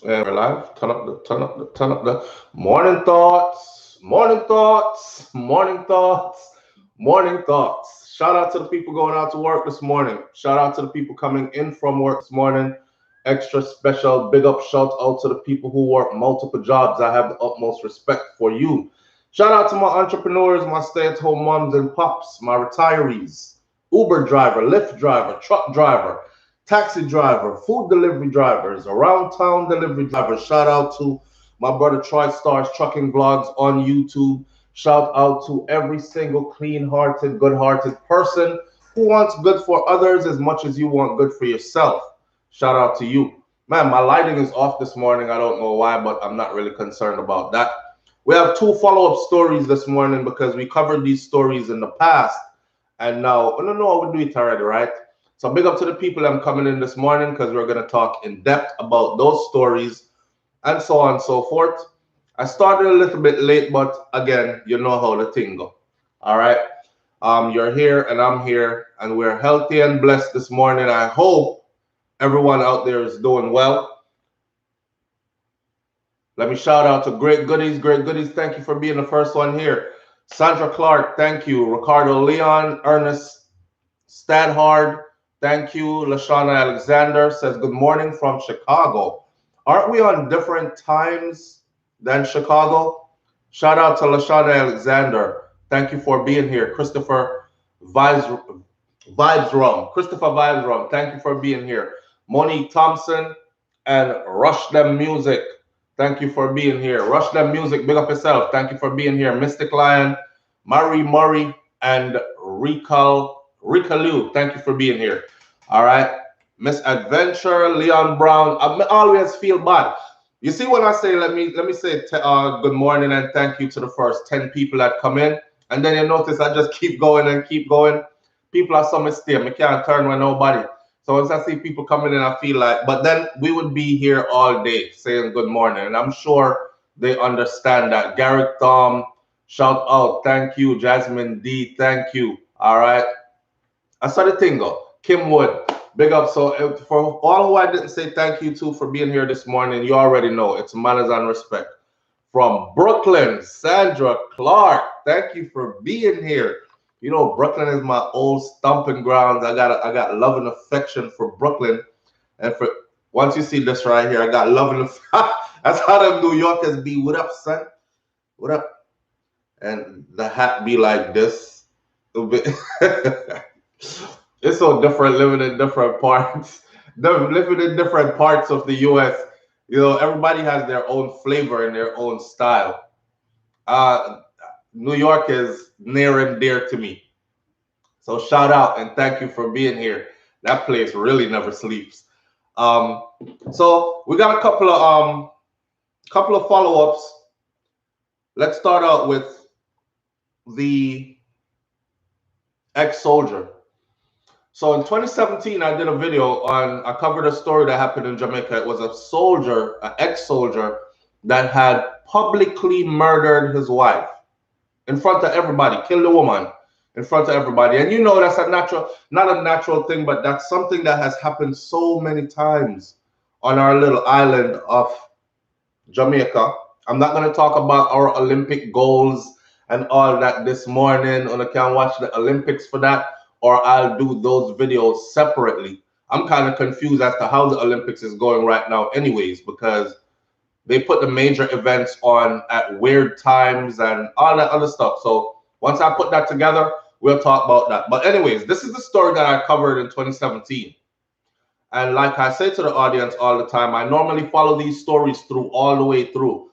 And we're live. Turn up the morning thoughts, morning thoughts, morning thoughts, morning thoughts. Shout out to the people going out to work this morning. Shout out to the people coming in from work this morning. Extra special big up shout out to the people who work multiple jobs. I have the utmost respect for you. Shout out to my entrepreneurs, my stay-at-home moms and pops, my retirees, Uber driver, Lyft driver, truck driver, taxi driver, food delivery drivers, around town delivery drivers. Shout out to my brother Troy Stars Trucking Vlogs on YouTube. Shout out to every single clean hearted, good hearted person who wants good for others as much as you want good for yourself. Shout out to you. Man, my lighting is off this morning. I don't know why, but I'm not really concerned about that. We have two follow up stories this morning because we covered these stories in the past. And now, oh, no, we do it already, right? So big up to the people I'm coming in this morning because we're going to talk in depth about those stories and so on and so forth. I started a little bit late, but again, you know how the thing go. All right. You're here and I'm here, and we're healthy and blessed this morning. I hope everyone out there is doing well. Let me shout out to Great Goodies. Great Goodies, thank you for being the first one here. Sandra Clark, thank you. Ricardo Leon, Ernest Stadhard, thank you. Lashana Alexander says, good morning from Chicago. Aren't we on different times than Chicago? Shout out to Lashana Alexander. Thank you for being here. Christopher Vibes Rum. Christopher Vibes Rum, thank you for being here. Monique Thompson and Rush Them Music. Thank you for being here. Rush Them Music, big up yourself. Thank you for being here. Mystic Lion, Marie Murray, and Rika Liu. Thank you for being here. All right. Miss Adventure, Leon Brown. I always feel bad. You see when I say let me say good morning and thank you to the first 10 people that come in, and then you notice I just keep going and keep going. People are so mistake. I can't turn with nobody. So once I see people coming in, I feel like, but then we would be here all day saying good morning. And I'm sure they understand that. Garrick Tom, shout out. Thank you. Jasmine D, thank you. All right. I saw the thing go. Kim Wood, big up. So for all who I didn't say thank you to for being here this morning, you already know it's manners and respect. From Brooklyn, Sandra Clark, thank you for being here. You know, Brooklyn is my old stomping grounds. I got love and affection for Brooklyn, and for once you see this right here, I got love and that's how them New Yorkers be. What up, son? What up? And the hat be like this. It's so different living in different parts. Living in different parts of the U.S. You know, everybody has their own flavor and their own style. Uh, New York is near and dear to me. So shout out and thank you for being here. That place really never sleeps. Um, so we got a couple of follow-ups. Let's start out with the ex-soldier. So in 2017, I did a video I covered a story that happened in Jamaica. It was a soldier, an ex-soldier, that had publicly murdered his wife in front of everybody, killed a woman in front of everybody. And you know that's not a natural thing, but that's something that has happened so many times on our little island of Jamaica. I'm not going to talk about our Olympic goals and all that this morning, and I can watch the Olympics for that, or I'll do those videos separately. I'm kind of confused as to how the Olympics is going right now anyways, because they put the major events on at weird times and all that other stuff. So once I put that together, we'll talk about that. But anyways, this is the story that I covered in 2017. And like I say to the audience all the time, I normally follow these stories through all the way through.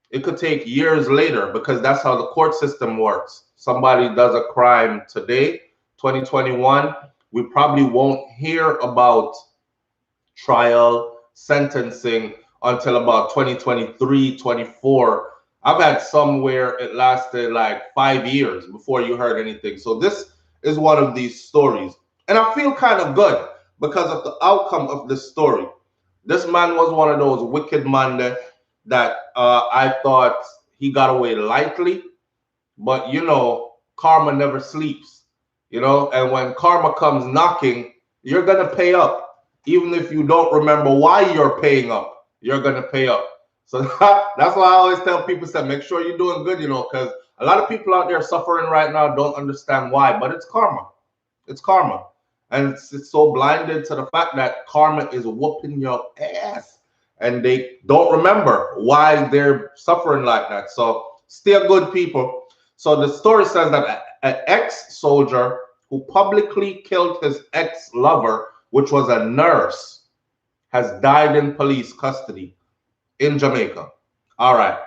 It could take years later because that's how the court system works. Somebody does a crime today, 2021, we probably won't hear about trial, sentencing until about 2023, 24. I've had somewhere it lasted like 5 years before you heard anything. So this is one of these stories. And I feel kind of good because of the outcome of this story. This man was one of those wicked men that I thought he got away lightly. But, you know, karma never sleeps, you know, and when karma comes knocking, you're going to pay up, even if you don't remember why you're paying up. you're gonna pay up. So that's why I always tell people, say, make sure you're doing good, because a lot of people out there suffering right now don't understand why, but it's karma. It's karma. And it's so blinded to the fact that karma is whooping your ass. And they don't remember why they're suffering like that. So stay good, people. So the story says that an ex-soldier who publicly killed his ex-lover, which was a nurse, has died in police custody in Jamaica. All right.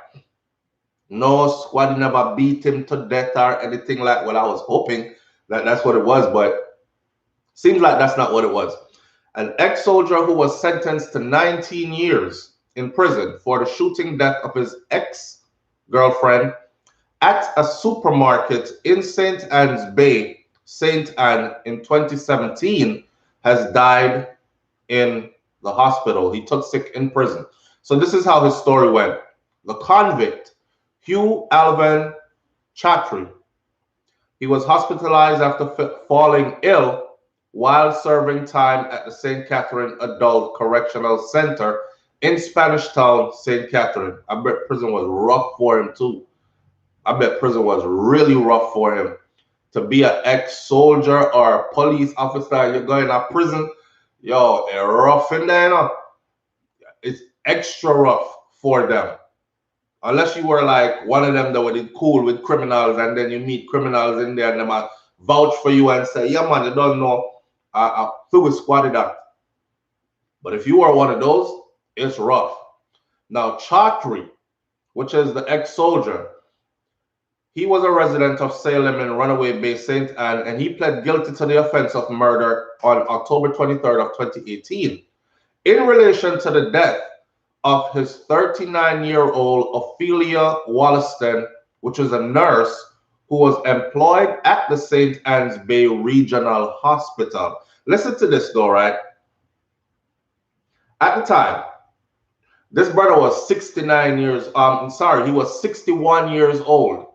No, squad never beat him to death or anything like. Well, I was hoping that that's what it was, but seems like that's not what it was. An ex-soldier who was sentenced to 19 years in prison for the shooting death of his ex-girlfriend at a supermarket in St. Anne's Bay, St. Anne, in 2017, has died in the hospital. He took sick in prison. So this is how his story went. The convict, Hugh Alvin Chatry, he was hospitalized after falling ill while serving time at the St. Catherine Adult Correctional Center in Spanish Town, St. Catherine. I bet prison was rough for him too. I bet prison was really rough for him. To be an ex-soldier or a police officer, you're going to prison, yo, it's rough in there, It's extra rough for them. Unless you were like one of them that were cool with criminals, and then you meet criminals in there and they might vouch for you and say, yeah, man, you don't know, I feel with squatted that. But if you are one of those, it's rough. Now, Chatry, which is the ex-soldier, he was a resident of Salem in Runaway Bay, St. Anne, and he pled guilty to the offense of murder on October 23rd of 2018 in relation to the death of his 39-year-old Ophelia Wollaston, which is a nurse who was employed at the St. Anne's Bay Regional Hospital. Listen to this though, right? At the time, this brother was 69 years, he was 61 years old.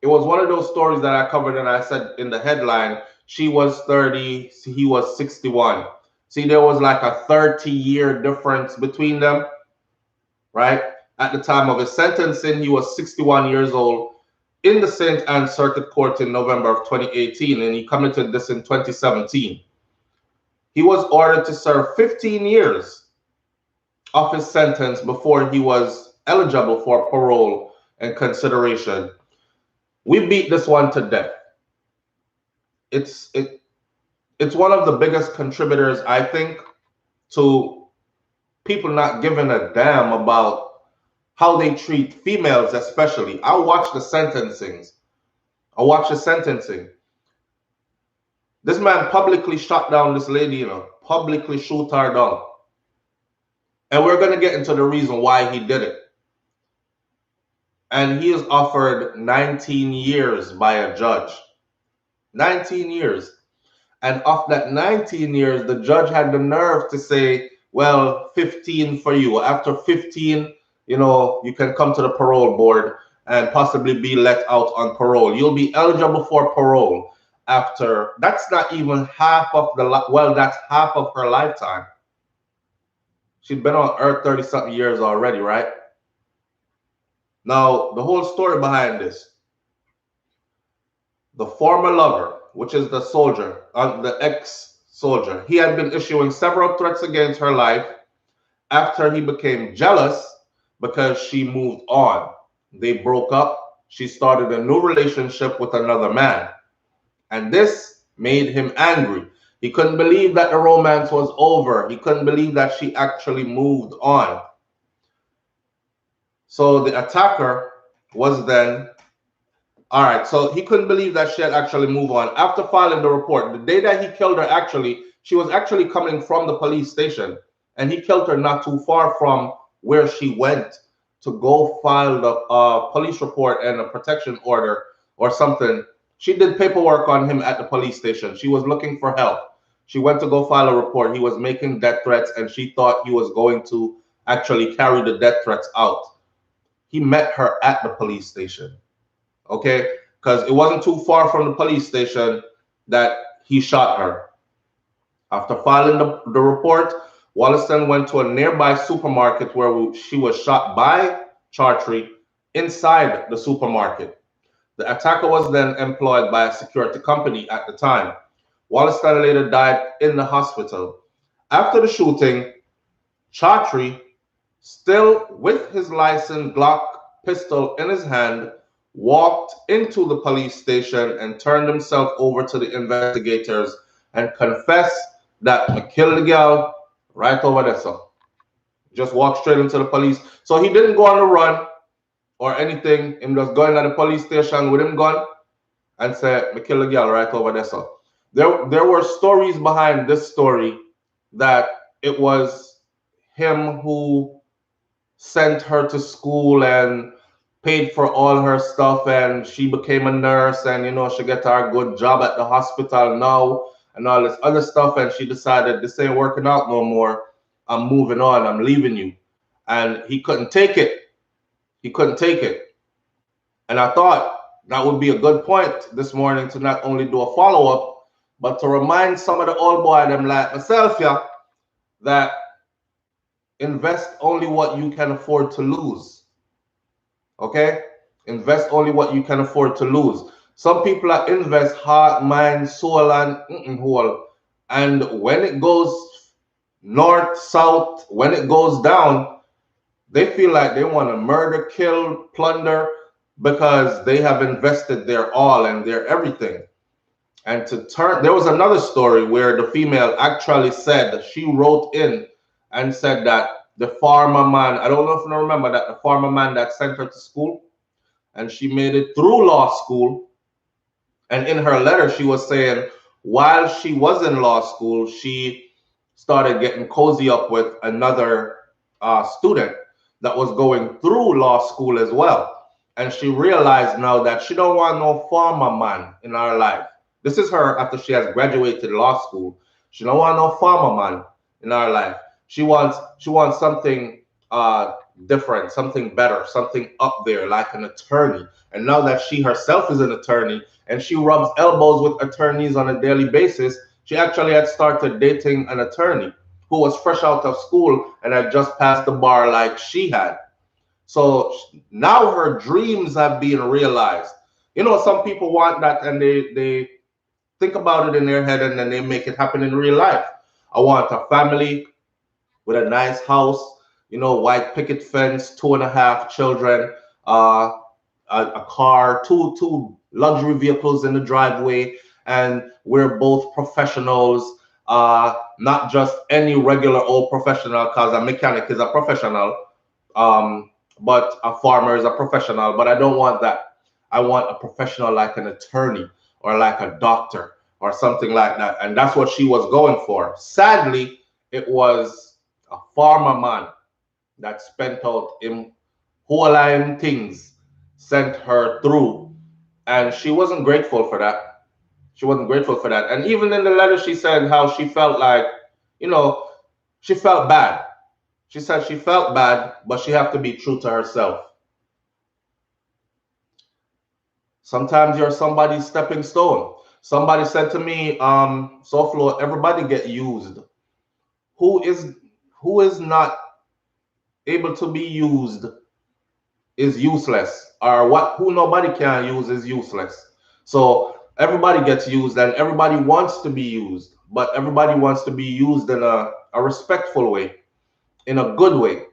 It was one of those stories that I covered and I said in the headline, she was 30, he was 61. See, there was like a 30-year difference between them, right? At the time of his sentencing, he was 61 years old in the St. Anne Circuit Court in November of 2018, and he committed this in 2017. He was ordered to serve 15 years of his sentence before he was eligible for parole and consideration. We beat this one to death. It's one of the biggest contributors, I think, to people not giving a damn about how they treat females, especially. I watch the sentencings. This man publicly shot down this lady, publicly shoot her down. And we're going to get into the reason why he did it. And he is offered 19 years by a judge. 19 years. And of that 19 years, the judge had the nerve to say, well, 15 for you. After 15, you can come to the parole board and possibly be let out on parole. You'll be eligible for parole after, that's not even half of that's half of her lifetime. She'd been on earth 30-something years already, right? Now, the whole story behind this, the former lover, which is the soldier, the ex-soldier, he had been issuing several threats against her life after he became jealous because she moved on. They broke up. She started a new relationship with another man. And this made him angry. He couldn't believe that the romance was over. He couldn't believe that she actually moved on. So the attacker was then, all right, so he couldn't believe that she had actually moved on. After filing the report, the day that he killed her, she was actually coming from the police station, and he killed her not too far from where she went to go file the police report and a protection order or something. She did paperwork on him at the police station. She was looking for help. She went to go file a report. He was making death threats, and she thought he was going to actually carry the death threats out. He met her at the police station, okay? Because it wasn't too far from the police station that he shot her. After filing the report, Wollaston went to a nearby supermarket where she was shot by Chartry inside the supermarket. The attacker was then employed by a security company at the time. Wollaston later died in the hospital. After the shooting, Chartry, still with his licensed Glock pistol in his hand, walked into the police station and turned himself over to the investigators and confessed that I killed the girl right over there, so just walked straight into the police. So he didn't go on the run or anything. Him just going to the police station with him gun and say, I killed the girl right over there, so there were stories behind this story that it was him who sent her to school and paid for all her stuff, and she became a nurse, and she got her a good job at the hospital now and all this other stuff, and she decided this ain't working out no more. I'm moving on, I'm leaving you. And he couldn't take it. He couldn't take it. And I thought that would be a good point this morning to not only do a follow-up, but to remind some of the old boy them like myself, yeah, that invest only what you can afford to lose. Okay? Invest only what you can afford to lose. Some people that invest heart, mind, soul, and whole. And when it goes north, south, when it goes down, they feel like they want to murder, kill, plunder, because they have invested their all and their everything. And there was another story where the female actually said that she wrote in and said that the farmer man, I don't know if you remember that, the farmer man that sent her to school, and she made it through law school. And in her letter, she was saying while she was in law school, she started getting cozy up with another student that was going through law school as well. And she realized now that she don't want no farmer man in her life. This is her after she has graduated law school. She don't want no farmer man in her life. She wants something different, something better, something up there, like an attorney. And now that she herself is an attorney and she rubs elbows with attorneys on a daily basis, she actually had started dating an attorney who was fresh out of school and had just passed the bar like she had. So now her dreams have been realized. Some people want that and they think about it in their head and then they make it happen in real life. I want a family with a nice house, white picket fence, 2.5 children, a car, two luxury vehicles in the driveway, and we're both professionals, not just any regular old professional, because a mechanic is a professional, but a farmer is a professional. But I don't want that. I want a professional like an attorney or like a doctor or something like that. And that's what she was going for. Sadly, it was a farmer man that spent out him whole line things, sent her through, and she wasn't grateful for that. She wasn't grateful for that. And even in the letter, she said how she felt like, she felt bad. She said she felt bad, but she had to be true to herself. Sometimes you're somebody's stepping stone. Somebody said to me, SouFLo, everybody get used. Who is not able to be used is useless, or who nobody can use is useless. So everybody gets used and everybody wants to be used, but everybody wants to be used in a respectful way, in a good way,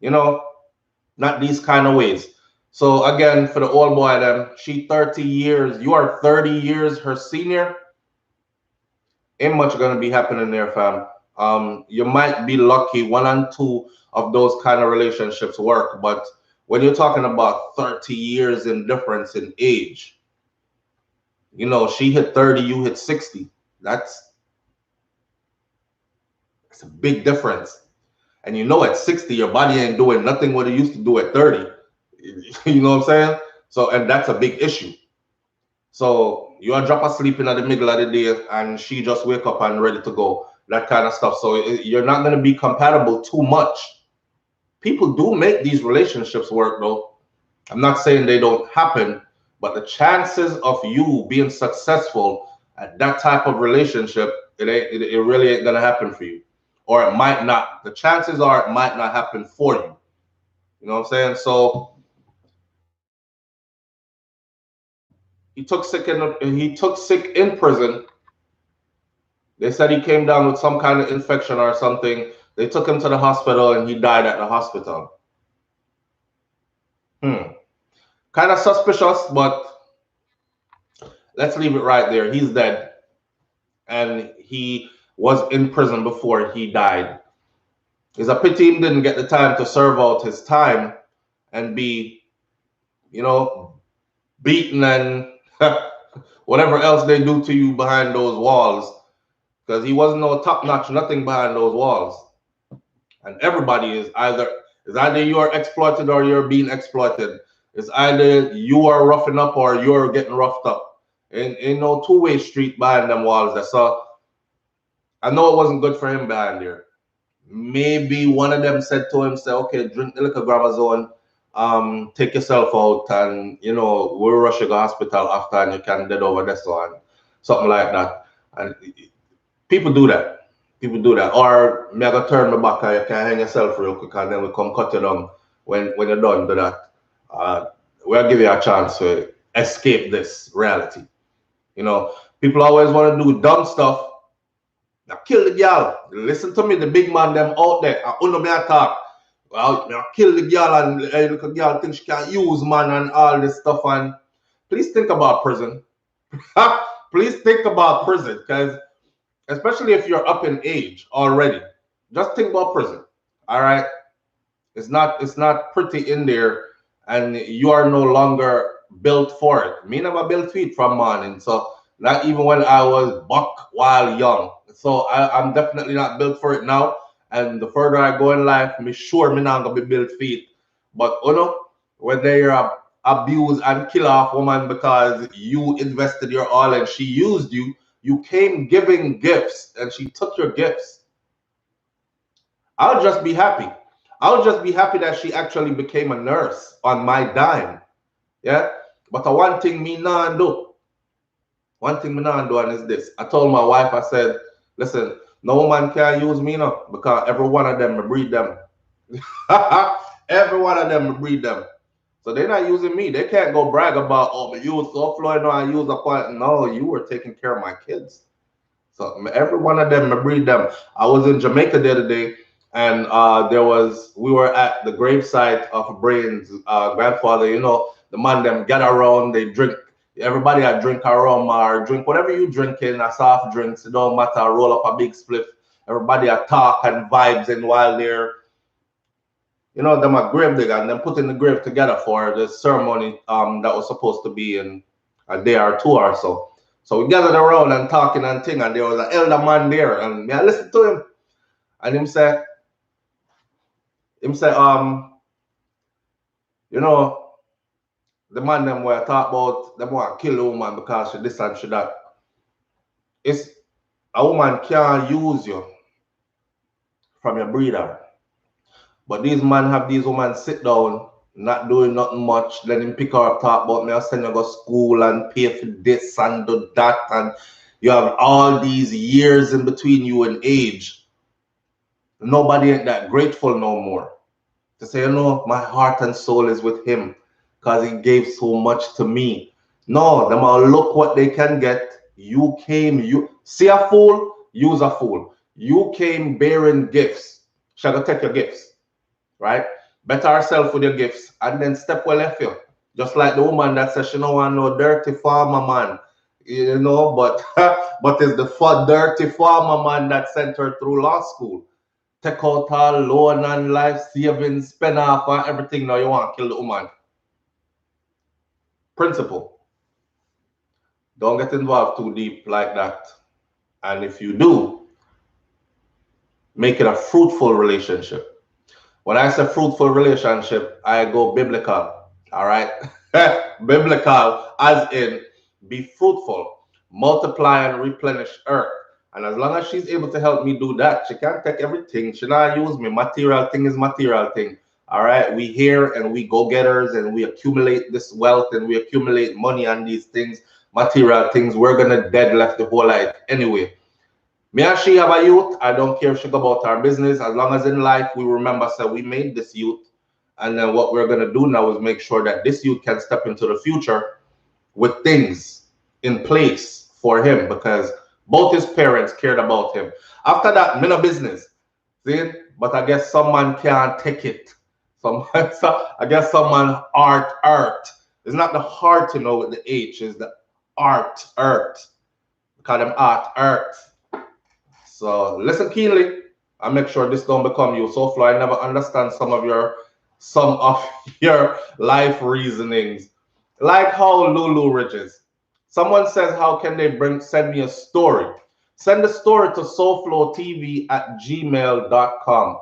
not these kind of ways. So again, for the old boy, then she 30 years, you are 30 years her senior. Ain't much gonna be happening there, fam. You might be lucky 1 and 2 of those kind of relationships work, but when you're talking about 30 years in difference in age, she hit 30, you hit 60. That's a big difference. And at 60, your body ain't doing nothing what it used to do at 30. You know what I'm saying? So, and that's a big issue. So you drop asleep in the middle of the day and she just wake up and ready to go. That kind of stuff. So you're not going to be compatible too much. People do make these relationships work though. I'm not saying they don't happen, but the chances of you being successful at that type of relationship, it really ain't going to happen for you. or it might not. The chances are it might not happen for you. You know what I'm saying? So he took sick in prison. They said he came down with some kind of infection or something. They took him to the hospital and he died at the hospital. Kind of suspicious, but let's leave it right there. He's dead. And he was in prison before he died. It's a pity he didn't get the time to serve out his time and be, you know, beaten and whatever else they do to you behind those walls. Because he wasn't no top-notch, nothing behind those walls. And everybody is either you are exploited or you're being exploited. It's either you are roughing up or you're getting roughed up. Ain't no two-way street behind them walls. So I know it wasn't good for him behind there. Maybe one of them said to him, say, okay, drink the liquor Gramazone, take yourself out, and we'll rush you to the hospital after, and you can dead over this one, something like that. And people do that. Or me I go turn my back and you can hang yourself real quick, and then we come cut you down when you're done do that. We'll give you a chance to escape this reality. People always want to do dumb stuff. Now kill the girl. Listen to me, the big man them out there. I don't me attack. Well, now kill the girl, and the girl thinks she can't use man and all this stuff. And please think about prison. Please think about prison, because especially if you're up in age already, just think about prison. All right, it's not pretty in there, and you are no longer built for it. Me never built feet from morning, so not even when I was buck while young. So I'm definitely not built for it now. And the further I go in life, me sure me not gonna be built feet. But when they abuse and kill off woman because you invested your all and she used you, you came giving gifts and she took your gifts. I'll just be happy. I'll just be happy that she actually became a nurse on my dime. Yeah. But one thing me not do. One thing me not do, and is this. I told my wife, I said, listen, no woman can use me now, because every one of them breed them. Every one of them breed them. So they're not using me. They can't go brag about, oh, but you was so Floyd, no, I use a point. No, you were taking care of my kids. So every one of them breed them. I was in Jamaica the other day, and we were at the gravesite of Brain's grandfather. The man them get around, they drink. Everybody I drink a rum or drink whatever you drinking, a soft drinks, it don't matter, roll up a big spliff. Everybody I talk and vibes, and while they're, them a grave digger and them putting the grave together for the ceremony that was supposed to be in a day or two or so. So we gathered around and talking and thing, and there was an elder man there, and I listened to him, and him say, the man them were talk about them want to kill a woman because she this and she that. It's a woman can't use you from your breeder. But these men have these women sit down, not doing nothing much, let him pick her up, talk about me, I'll send you to school and pay for this and do that, and you have all these years in between you and age. Nobody ain't that grateful no more. To say, my heart and soul is with him because he gave so much to me. No, them all look what they can get. You see a fool, use a fool. You came bearing gifts. Shall I take your gifts? Right? Better herself with your gifts and then step well left you. Just like the woman that says she don't want no dirty farmer man. But it's the dirty farmer man that sent her through law school. Take out all loan and life savings, spend off and everything. Now you want to kill the woman. Principle. Don't get involved too deep like that. And if you do, make it a fruitful relationship. When I say fruitful relationship, I go biblical. All right? Biblical as in be fruitful, multiply and replenish earth. And as long as she's able to help me do that, she can't take everything. She not use me. Material thing is material thing. All right, we here and we go-getters and we accumulate this wealth and we accumulate money on these things, material things. We're gonna dead left the whole life anyway. Me and she have a youth. I don't care if she go about our business. As long as in life we remember, so we made this youth. And then what we're going to do now is make sure that this youth can step into the future with things in place for him, because both his parents cared about him. After that, me no business. See? But I guess someone can't take it. I guess someone art. It's not the heart, you know, with the H. It's the art. Because them art. So listen keenly and make sure this don't become you. So far, I never understand some of your life reasonings. Like how Lulu Ridges. Someone says, how can they send me a story? Send the story to SouFLoTV@gmail.com.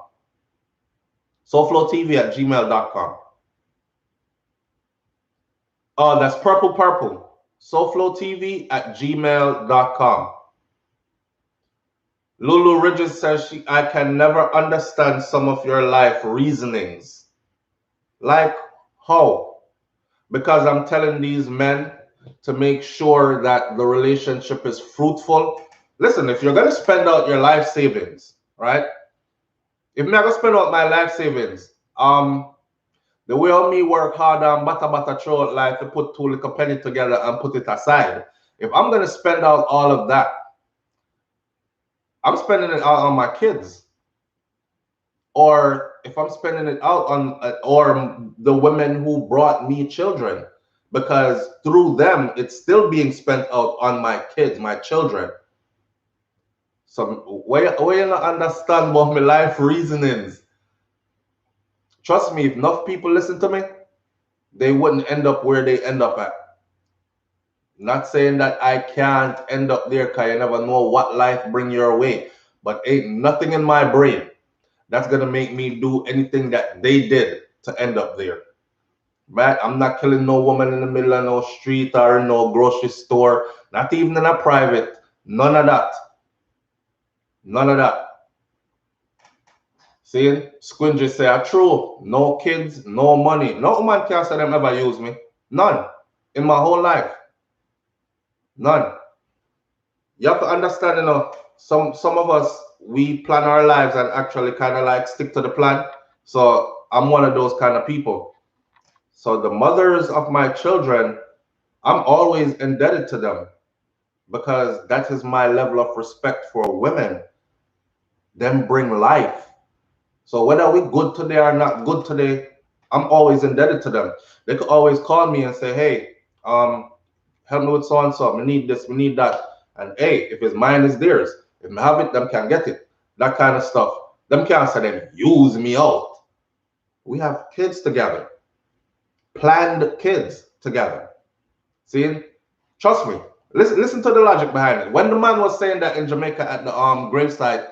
SouFLoTV@gmail.com. Oh, that's purple. SouFLoTV@gmail.com. Lulu Ridges says I can never understand some of your life reasonings. Like how? Because I'm telling these men to make sure that the relationship is fruitful. Listen, if you're going to spend out your life savings, right? If I'm going to spend out my life savings, the way of me work hard and bata throughout life to put two little penny together and put it aside. If I'm going to spend out all of that, I'm spending it out on my kids. Or if I'm spending it out on or the women who brought me children, because through them, it's still being spent out on my kids, my children. So where you not understand about my life reasonings? Trust me, if enough people listen to me, they wouldn't end up where they end up at. Not saying that I can't end up there, because you never know what life bring your way. But ain't nothing in my brain that's gonna make me do anything that they did to end up there. Right? I'm not killing no woman in the middle of no street or no grocery store, not even in a private. None of that. None of that. See, Squingy say, true, no kids, no money. No man can say them ever use me. None. In my whole life. None. You have to understand, you know, some of us, we plan our lives and actually kind of like stick to the plan. So I'm one of those kind of people. So the mothers of my children, I'm always indebted to them, because that is my level of respect for women. Them bring life. So whether we good today or not good today, I'm always indebted to them. They could always call me and say, hey, help me with so and so. We need this, we need that. And hey, if it's mine, it's theirs. If I have it, them can get it. That kind of stuff. Them can't say them use me out. We have kids together. Planned kids together. See? Trust me. Listen to the logic behind it. When the man was saying that in Jamaica at the gravesite,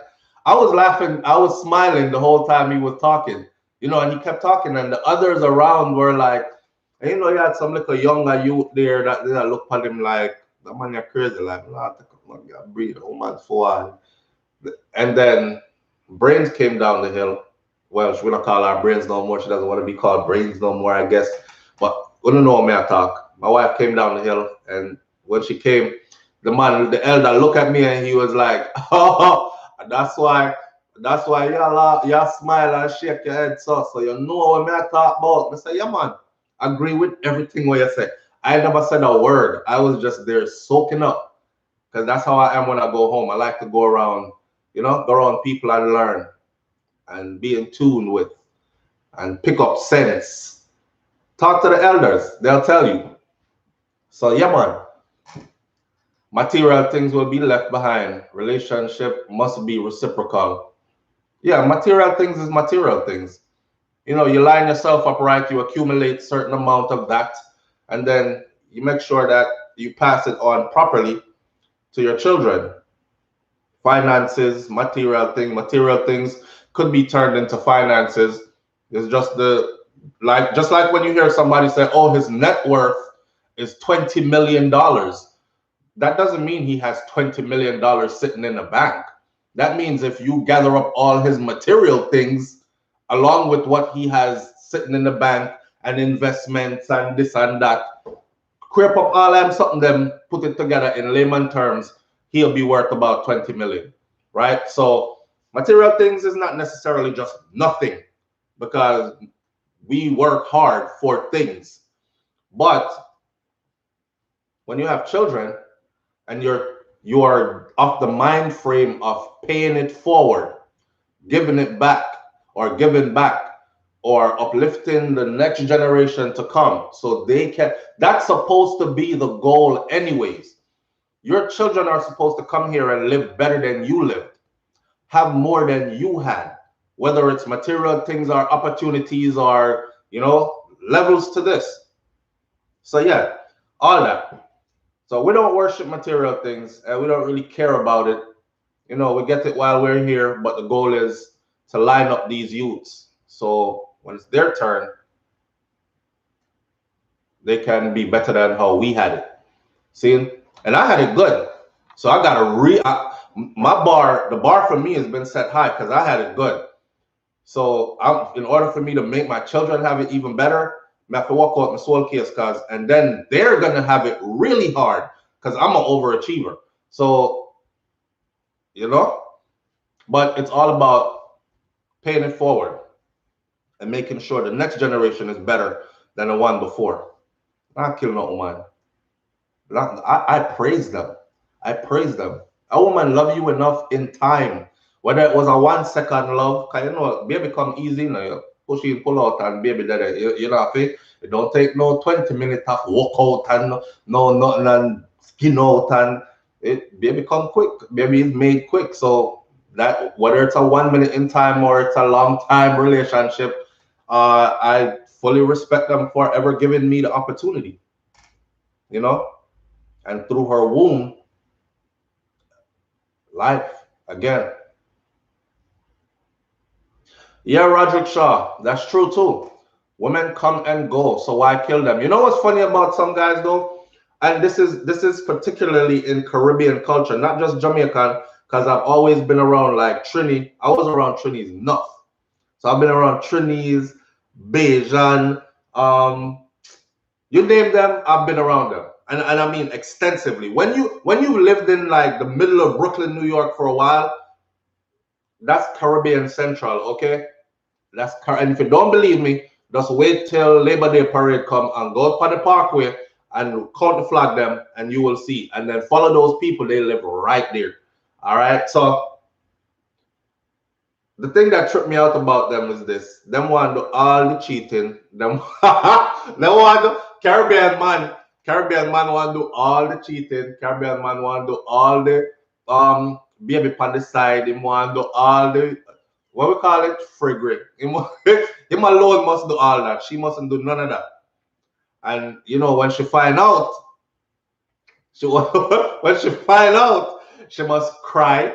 I was laughing, I was smiling the whole time he was talking. You know, and he kept talking, and the others around were like, and you know, you had some little younger youth there that look at him like, that man, you're crazy, like, nah, breathe, oh man, forward. And then Brains came down the hill. Well, she wouldn't call her Brains no more. She doesn't want to be called Brains no more, I guess. But we don't know me I talk. My wife came down the hill, and when she came, the man, the elder, looked at me and he was like, oh, that's why y'all smile and shake your head, so you know what I talk about. I say, yeah, man, I agree with everything what you say. I never said a word. I was just there soaking up, because that's how I am when I go home. I like to go around, you know, go around people and learn and be in tune with and pick up sense. Talk to the elders. They'll tell you. So, yeah, man. Material things will be left behind. Relationship must be reciprocal. Yeah, material things is material things. You know, you line yourself up right, you accumulate certain amount of that, and then you make sure that you pass it on properly to your children. Finances, material things could be turned into finances. It's just just like when you hear somebody say, oh, his net worth is $20 million. That doesn't mean he has $20 million sitting in the bank. That means if you gather up all his material things along with what he has sitting in the bank and investments and this and that, creep up all them something, them put it together in layman terms, he'll be worth about 20 million. right? So material things is not necessarily just nothing, because we work hard for things. But when you have children and you are of the mind frame of paying it forward, giving it back, or giving back, or uplifting the next generation to come, so they can, that's supposed to be the goal anyways. Your children are supposed to come here and live better than you lived, have more than you had, whether it's material things or opportunities or, levels to this. So yeah, all that. So we don't worship material things and we don't really care about it. We get it while we're here, but the goal is to line up these youths. So when it's their turn, they can be better than how we had it. See? And I had it good. So I got the bar for me has been set high because I had it good. So in order for me to make my children have it even better, I have to walk out my soul case, and then they're gonna have it really hard because I'm an overachiever. So, but it's all about paying it forward and making sure the next generation is better than the one before. Not killing no woman. I praise them. I praise them. A woman love you enough in time. Whether it was a 1 second love, because baby come easy now. You push in, pull out, and baby there. You know what I mean? It don't take no 20 minutes of walk out and no nothing and skin out, and baby come quick. Baby is made quick. So that whether it's a 1 minute in time or it's a long time relationship, I fully respect them for ever giving me the opportunity. And through her womb, life again. Yeah, Roderick Shaw, that's true too. Women come and go, so why kill them? You know what's funny about some guys though, and this is particularly in Caribbean culture, not just Jamaican, because I've always been around like Trini. I was around Trinis enough, so I've been around Trinis, Bajan, you name them, I've been around them. And I mean extensively. When you lived in like the middle of Brooklyn, New York for a while, that's Caribbean Central, okay? And if you don't believe me, just wait till Labor Day parade come and go up on the parkway and count the flag them and you will see. And then follow those people, they live right there. All right. So the thing that tripped me out about them is this. Them want to do all the cheating. Them want to Caribbean man want to do all the cheating. Caribbean man want to do all the baby on the side. Him want to do all the what we call it fragrant. Him alone must do all that. She mustn't do none of that. And when she find out, when she find out, she must cry.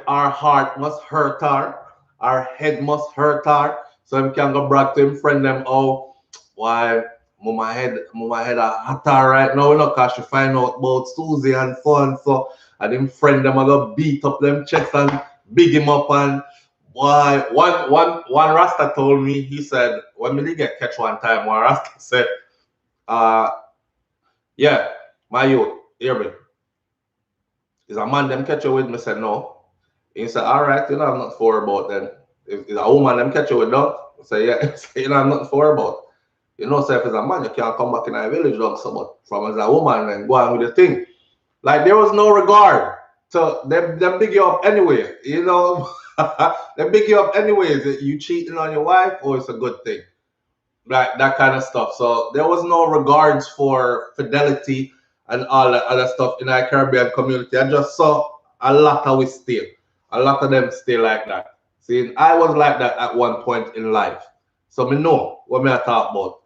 Our heart must hurt her. Our head must hurt her. So him can go back to him friend them. Oh, why my head a hot right now, cause she find out about Susie and fun. So and him friend them a go beat up them chest and big him up. And why one Rasta told me, he said, when me did get catch one time, one Rasta said, yeah, my youth, hear me. Is a man them catch you with me? Said no. He said, all right, I'm not for about then. If it's a woman, them catch you with that. I say, yeah, I'm not for about. So if it's a man, you can't come back in a village, dog. So, but from as a woman, and go on with the thing. Like, there was no regard to them big you up anyway. They big you up anyways. You cheating on your wife, or it's a good thing. Like, that kind of stuff. So, there was no regards for fidelity and all that other stuff in our Caribbean community. I just saw a lot of it still. A lot of them stay like that. See, I was like that at one point in life. So me know what me I talk about.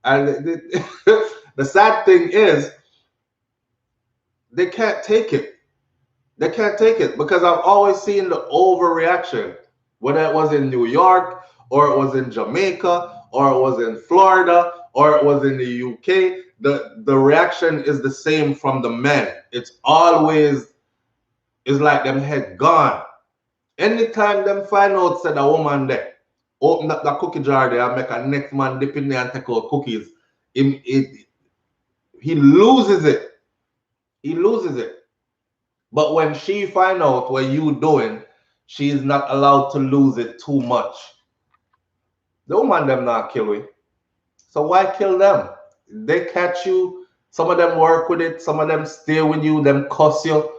And the sad thing is, they can't take it. They can't take it because I've always seen the overreaction, whether it was in New York or it was in Jamaica or it was in Florida or it was in the UK. The reaction is the same from the men. It's like them head gone. Anytime them find out said a woman there, open up the cookie jar there and make a next man dip in there and take out cookies, he loses it. He loses it. But when she find out what you doing, she is not allowed to lose it too much. The woman them not kill we. So why kill them? They catch you. Some of them work with it. Some of them stay with you. Them cuss you.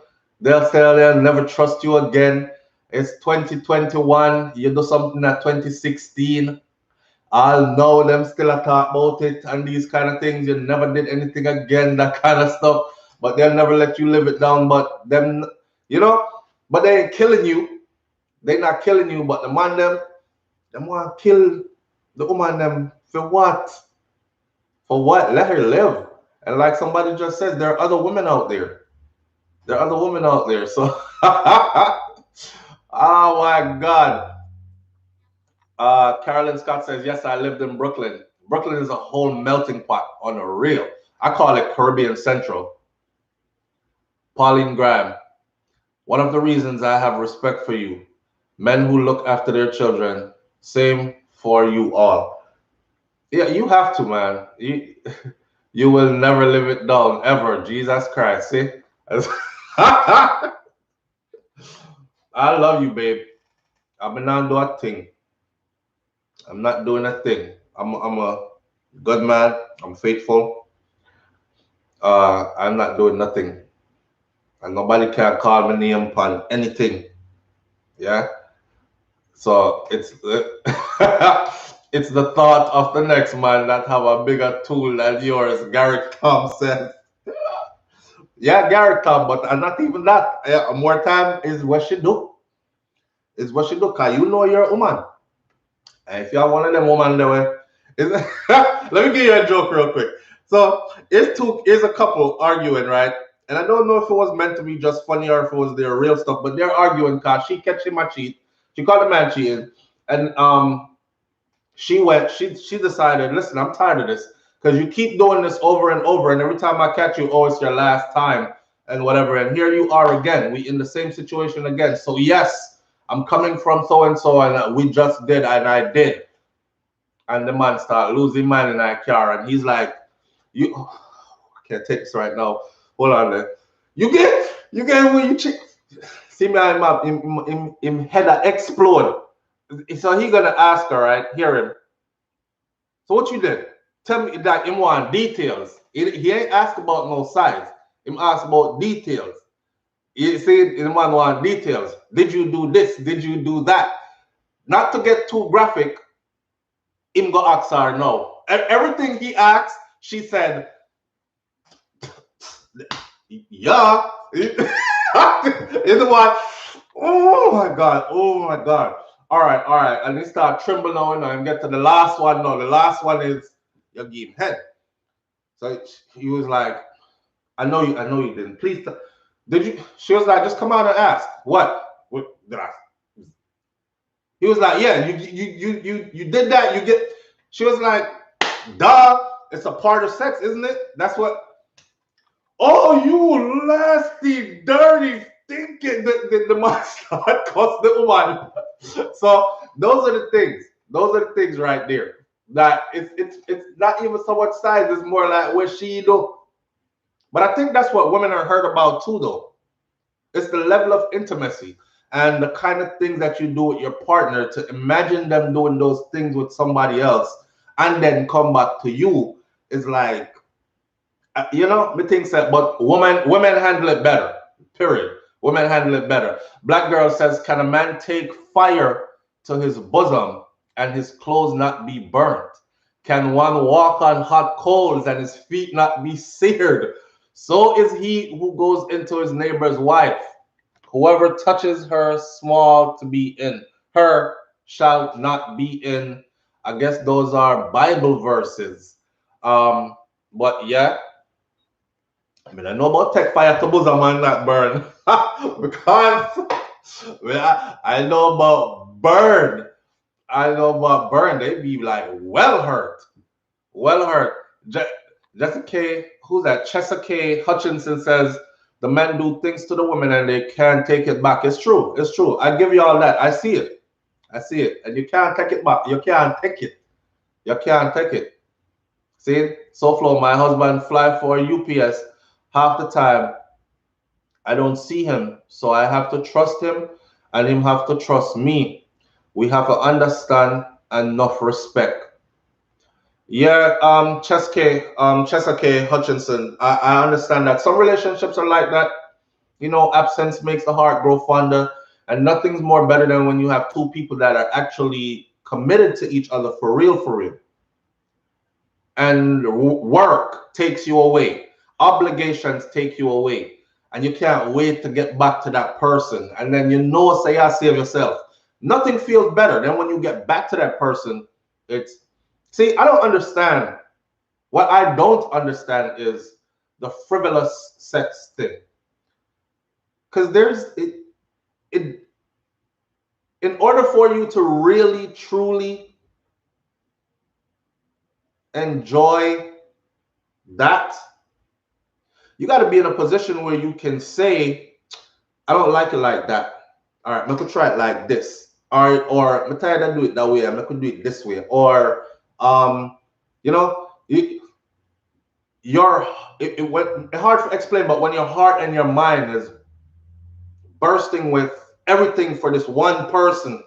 They'll say they'll never trust you again. It's 2021. You do something at 2016. I'll know them still a talk about it and these kind of things. You never did anything again, that kind of stuff. But they'll never let you live it down. But them, you know, but they ain't killing you. They not killing you. But the man them want to kill the woman them for what? For what? Let her live. And like somebody just says, there are other women out there. There are other women out there. So, oh my God. Carolyn Scott says, yes, I lived in Brooklyn. Brooklyn is a whole melting pot on a real. I call it Caribbean Central. Pauline Graham, one of the reasons I have respect for you, men who look after their children, same for you all. Yeah, you have to, man. You will never live it down, ever. Jesus Christ, see? I love you, babe. I'm not doing a thing. I'm not doing a thing. I'm a good man. I'm faithful. I'm not doing nothing. And nobody can call me name upon anything. Yeah? So it's it's the thought of the next man that have a bigger tool than yours, Garrett Tom says. Yeah, Garrett Tom, but not even that. More time is what she do. Is what she do, because you know you're a woman. And if you're one of them woman that way, let me give you a joke real quick. So here's a couple arguing, right? And I don't know if it was meant to be just funny or if it was their real stuff, but they're arguing because she catch him a cheat. She called the man cheating, and she decided, listen, I'm tired of this because you keep doing this over and over, and every time I catch you, oh, it's your last time and whatever. And here you are again. We in the same situation again. So yes, I'm coming from so and so, and we just did, and I did. And the man start losing mind in that car, and he's like, "You, I can't take this right now. Hold on there. You get when you cheat. See me, him head explode. So he gonna ask her, right? Hear him. So what you did? Tell me that him want details. He ain't ask about no size. Him ask about details. You see, the man want details. Did you do this? Did you do that? Not to get too graphic, him go ask her no. Everything he asked, she said, yeah. Is the one, oh my God, oh my God. All right. And he start trembling now and get to the last one now. The last one is you give him head. So he was like, I know you didn't. Please, did you? She was like, just come out and ask. What did I? He was like, yeah, you did that. You get. She was like, duh, it's a part of sex, isn't it? That's what. Oh, you nasty, dirty, thinking the man start cost the woman. So those are the things. Those are the things right there. That it's not even so much size. It's more like what she do. But I think that's what women are hurt about too, though. It's the level of intimacy and the kind of things that you do with your partner. To imagine them doing those things with somebody else and then come back to you is like, you know, me think that. But women handle it better. Period. Women handle it better. Black girl says, can a man take fire to his bosom and his clothes not be burnt? Can one walk on hot coals and his feet not be seared? So is he who goes into his neighbor's wife. Whoever touches her small to be in, her shall not be in. I guess those are Bible verses. But yeah, I mean, I know about take fire to bosom and not burn. Because I know about burn. I know about burn. They be like well hurt. Well hurt. Jessica, who's that? Chesa Hutchinson says the men do things to the women and they can't take it back. It's true. It's true. I give you all that. I see it. I see it. And you can't take it back. You can't take it. You can't take it. See, SouFLo, my husband fly for UPS half the time. I don't see him, so I have to trust him, and him have to trust me. We have to understand enough respect. Yeah, Chesapeake Hutchinson. I understand that some relationships are like that. You know, absence makes the heart grow fonder, and nothing's more better than when you have two people that are actually committed to each other for real, for real. And work takes you away, obligations take you away, and you can't wait to get back to that person. And then you know, say, I save yourself. Nothing feels better than when you get back to that person. It's see, I don't understand. What I don't understand is the frivolous sex thing, because it in order for you to really truly enjoy that, you got to be in a position where you can say, I don't like it like that. All right, I could try it like this. Or I'm tired of do it that way. I could do it this way. Or you know, your it's hard to explain, but when your heart and your mind is bursting with everything for this one person,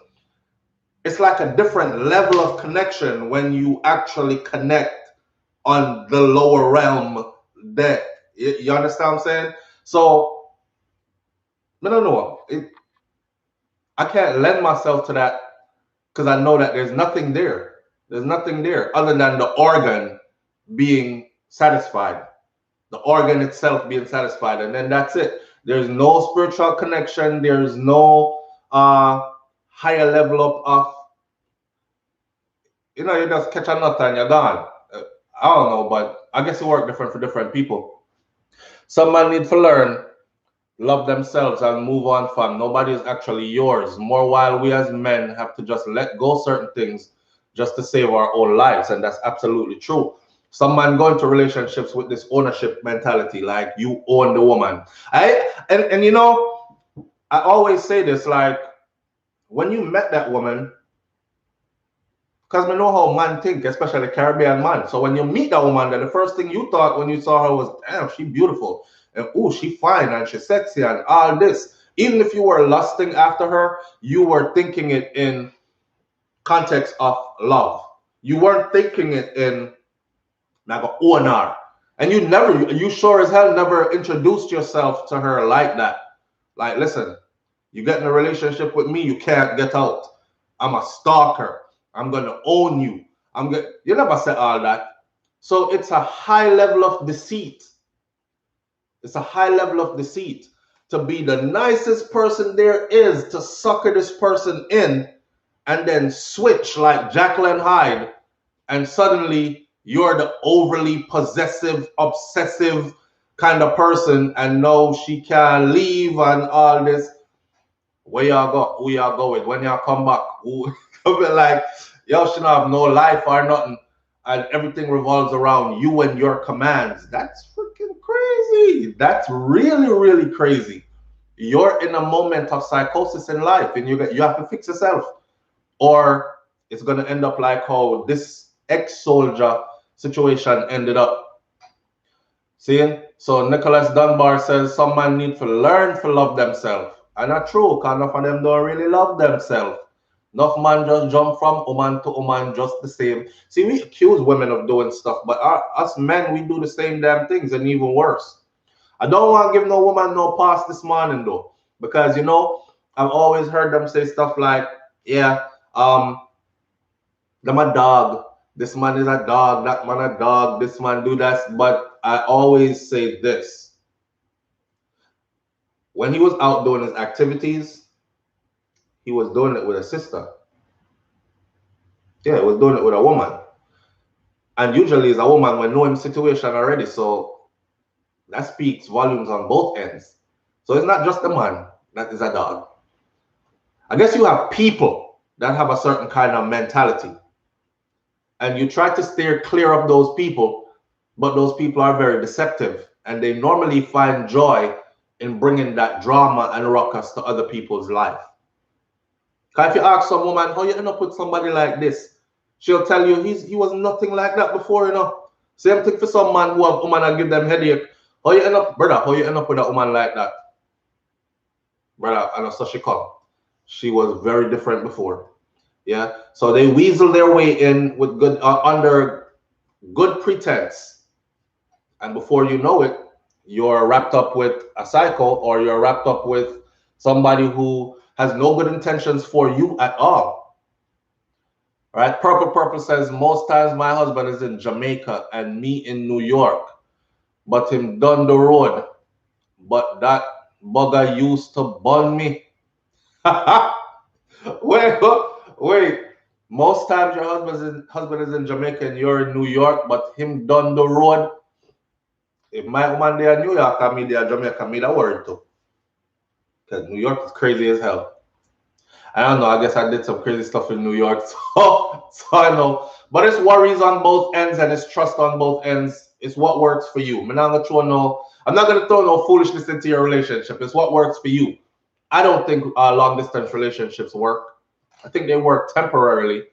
it's like a different level of connection when you actually connect on the lower realm that you understand what I'm saying? So no. I can't lend myself to that because I know that there's nothing there. There's nothing there other than the organ being satisfied, the organ itself being satisfied, and then that's it. There's no spiritual connection. There's no higher level of you know, you just catch a nut and you're gone. I don't know, but I guess it works different for different people. Some man need to learn, love themselves and move on from. Nobody is actually yours. More while we as men have to just let go certain things just to save our own lives, and that's absolutely true. Some man go into relationships with this ownership mentality, like you own the woman. And you know, I always say this, like when you met that woman, because we know how man think, especially Caribbean man. So when you meet that woman, then the first thing you thought when you saw her was, damn, she beautiful. And oh, she fine and she's sexy and all this. Even if you were lusting after her, you were thinking it in context of love. You weren't thinking it in like an ONR. And you sure as hell never introduced yourself to her like that. Like, listen, you get in a relationship with me, you can't get out. I'm a stalker. I'm gonna own you. You never said all that. So it's a high level of deceit. It's a high level of deceit to be the nicest person there is, to sucker this person in and then switch like Jekyll and Hyde, and suddenly you're the overly possessive, obsessive kind of person, and no, she can't leave and all this. Where y'all go? Who y'all go with? When y'all come back? Who be like, y'all should not have no life or nothing, and everything revolves around you and your commands. That's freaking crazy. That's really, really crazy. You're in a moment of psychosis in life, and you have to fix yourself, or it's gonna end up like how this ex-soldier situation ended up. See? So Nicholas Dunbar says some man need to learn to love themselves. And not true, because enough of them don't really love themselves. Enough man just jump from woman to woman just the same. See, we accuse women of doing stuff, but us men, we do the same damn things and even worse. I don't want to give no woman no pass this morning though, because you know, I've always heard them say stuff like, yeah, them a dog, this man is a dog, that man a dog, this man do that. But I always say this. When he was out doing his activities, he was doing it with a sister. Yeah, he was doing it with a woman. And usually it's a woman when know him situation already. So that speaks volumes on both ends. So it's not just the man that is a dog. I guess you have people that have a certain kind of mentality. And you try to steer clear of those people, but those people are very deceptive. And they normally find joy in bringing that drama and ruckus to other people's life. Because if you ask some woman, how you end up with somebody like this? She'll tell you he was nothing like that before, you know. Same thing for some man who have woman and give them headache. How you end up, brother, how you end up with a woman like that? Brother, and so she come. She was very different before. Yeah. So they weasel their way in with good under good pretense, and before you know it, you're wrapped up with a cycle, or you're wrapped up with somebody who has no good intentions for you at all. Right? Purple says most times my husband is in Jamaica and me in New York, but him done the road. But that bugger used to bun me. wait, wait. Most times your husband is in Jamaica and you're in New York, but him done the road. If my woman there in New York and me there Jamaica, me that word too. Because New York is crazy as hell. I don't know. I guess I did some crazy stuff in New York, so I know. But it's worries on both ends and it's trust on both ends. It's what works for you. I'm not gonna throw no foolishness into your relationship. It's what works for you. I don't think long distance relationships work. I think they work temporarily,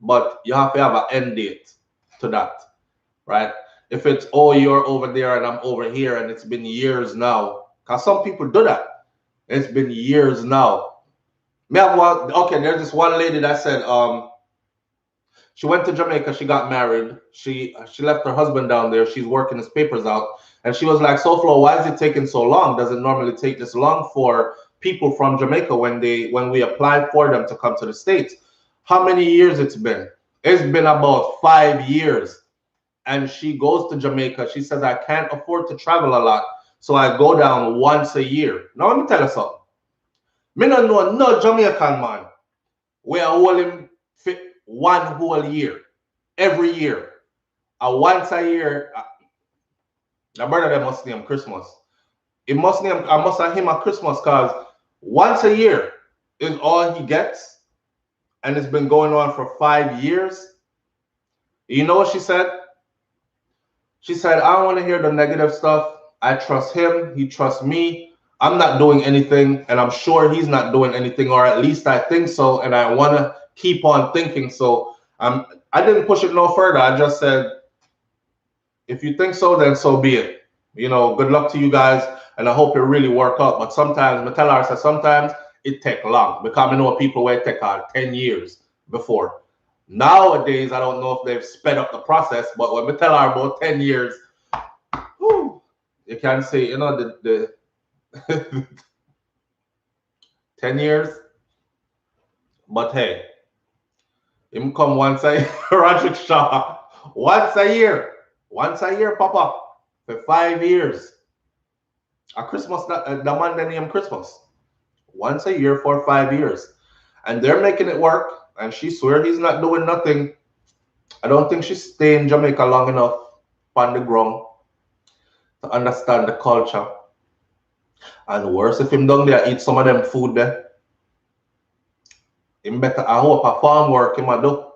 but you have to have an end date to that, right? If it's, oh, you're over there and I'm over here and it's been years now, because some people do that. It's been years now. Okay, there's this one lady that said she went to Jamaica, she got married, she left her husband down there, she's working his papers out, and she was like, SouFlo, why is it taking so long? Does it normally take this long for people from Jamaica when we apply for them to come to the States? How many years it's been? It's been about 5 years. And she goes to Jamaica. She says, I can't afford to travel a lot, so I go down once a year. Now let me tell you something. Me don't know no Jamaican man where I hold him fit one whole year, every year. Once a year, the brother they must name Christmas. I must have him at Christmas, because once a year is all he gets, and it's been going on for 5 years. You know what she said? She said, I don't want to hear the negative stuff. I trust him. He trusts me. I'm not doing anything, and I'm sure he's not doing anything, or at least I think so, and I want to keep on thinking. So I didn't push it no further. I just said, if you think so, then so be it. Good luck to you guys, and I hope it really work out. But sometimes, Metallar says sometimes it take long, because I know people where it take 10 years before. Nowadays, I don't know if they've sped up the process, but when Metallar about 10 years, whew, you can say, the 10 years. But hey, him come once a year, Roderick Shaw, once a year, Papa, for 5 years. A Christmas, the man they name Christmas, once a year for 5 years, and they're making it work. And she swear he's not doing nothing. I don't think she's staying in Jamaica long enough on the ground to understand the culture. And worse, if him down there eat some of them food there, him better, I hope a farm work him a do.